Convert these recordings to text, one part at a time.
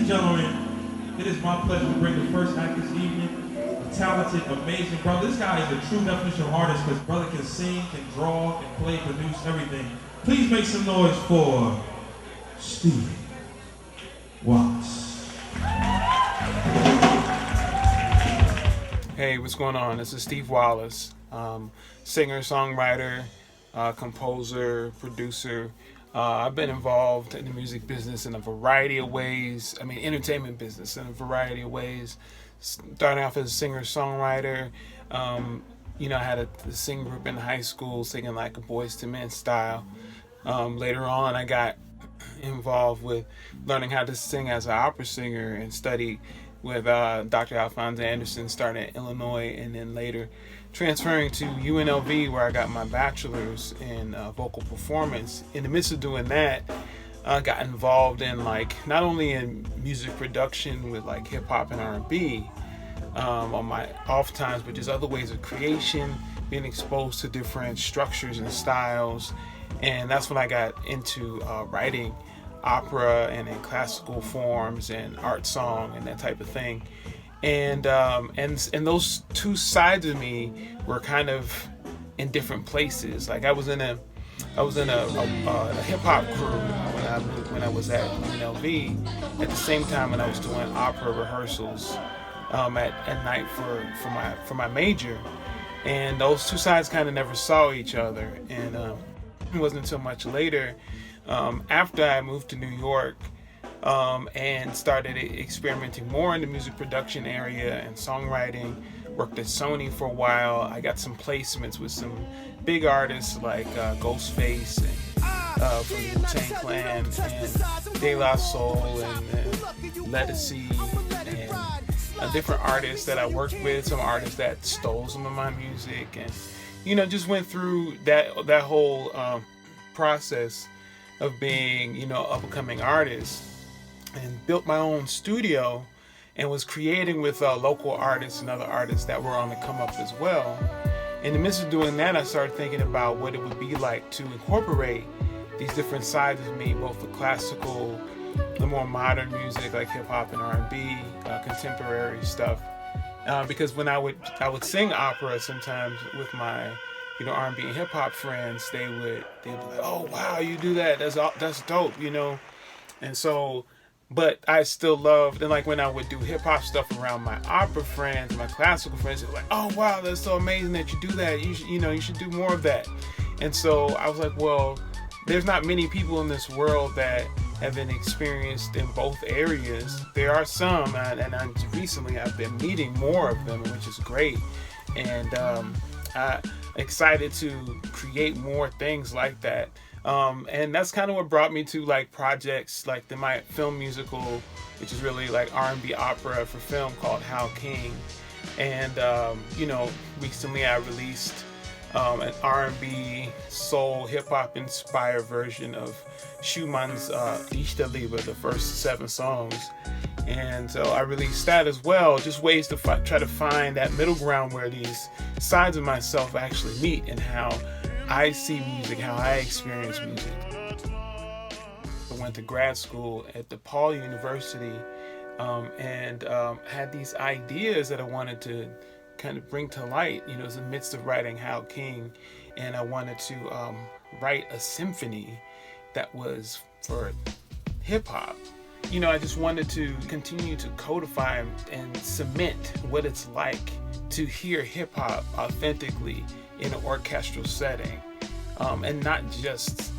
gentlemen, it is my pleasure to bring the first act this evening. A talented, amazing brother. This guy is a true definition of artist because brother can sing, can draw, can play, produce, everything. Please make some noise for Steve Wallace. Hey, what's going on? This is Steve Wallace, singer, songwriter, composer, producer. I've been involved in the music business in a variety of ways. Entertainment business in a variety of ways. Starting off as a singer, songwriter. I had a singing group in high school, singing like a Boys to Men style. Later on, I got involved with learning how to sing as an opera singer and studied with Dr. Alphonse Anderson, starting in Illinois, and then later transferring to UNLV, where I got my bachelor's in vocal performance. In the midst of doing that, I got involved in not only in music production with hip hop and R&B on my off times, but just other ways of creation, being exposed to different structures and styles. And that's when I got into writing opera and in classical forms and art song and that type of thing. And those two sides of me were kind of in different places. I was in a hip hop crew when I was at UNLV. At the same time, when I was doing opera rehearsals at night for my major, and those two sides kind of never saw each other. And it wasn't until much later, after I moved to New York, and started experimenting more in the music production area and songwriting. Worked at Sony for a while. I got some placements with some big artists like Ghostface and from the Wu-Tang Clan and De La Soul and Ledisi and different artists that I worked with. Some artists that stole some of my music, and just went through that whole process of being up-and-coming artist, and built my own studio and was creating with local artists and other artists that were on the come up as well. In the midst of doing that, I started thinking about what it would be like to incorporate these different sides of me, both the classical, the more modern music like hip hop and R&B, contemporary stuff. Because when I would sing opera sometimes with my R&B and hip hop friends, they'd be like, "Oh wow, you do that? That's dope," And so, but I still loved, and when I would do hip hop stuff around my opera friends, my classical friends, they're like, "Oh wow, that's so amazing that you do that. You should do more of that." And so I was like, well, there's not many people in this world that have been experienced in both areas. There are some, and recently I've been meeting more of them, which is great. And I'm excited to create more things like that. And that's kind of what brought me to projects like my film musical, which is really R&B opera for film, called How King. And recently I released an R&B soul hip hop inspired version of Schumann's Dichterliebe, the first 7 songs. And so I released that as well, just ways to try to find that middle ground where these sides of myself actually meet, and how I see music, how I experience music. I went to grad school at DePaul University, and had these ideas that I wanted to kind of bring to light, in the midst of writing How King. And I wanted to write a symphony that was for hip hop. I just wanted to continue to codify and cement what it's like to hear hip hop authentically in an orchestral setting, and not just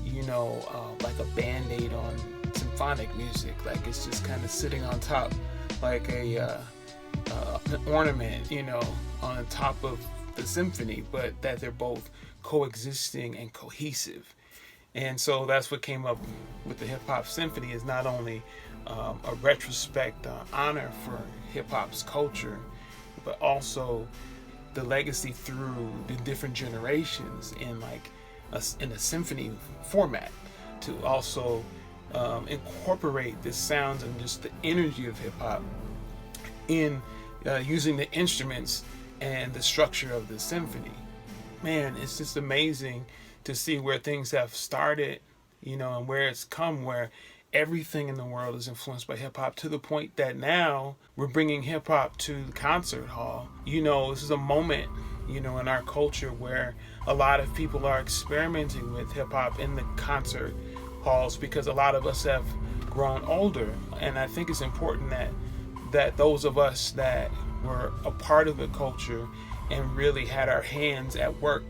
like a band-aid on symphonic music, it's just kind of sitting on top like an ornament on top of the symphony, but that they're both coexisting and cohesive. And so that's what came up with the Hip Hop Symphony, is not only a retrospect honor for hip hop's culture, but also the legacy through the different generations in a symphony format, to also incorporate the sounds and just the energy of hip hop in using the instruments and the structure of the symphony. Man, it's just amazing to see where things have started, and where it's come, where everything in the world is influenced by hip hop, to the point that now we're bringing hip hop to the concert hall. This is a moment, in our culture where a lot of people are experimenting with hip hop in the concert halls, because a lot of us have grown older. And I think it's important that those of us that were a part of the culture and really had our hands at work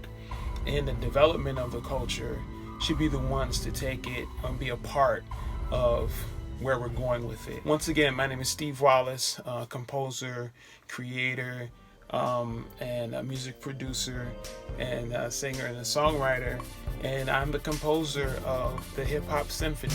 in the development of the culture should be the ones to take it and be a part of where we're going with it. Once again, my name is Steve Wallace, composer, creator, and a music producer, and a singer and a songwriter, and I'm the composer of the Hip Hop Symphony.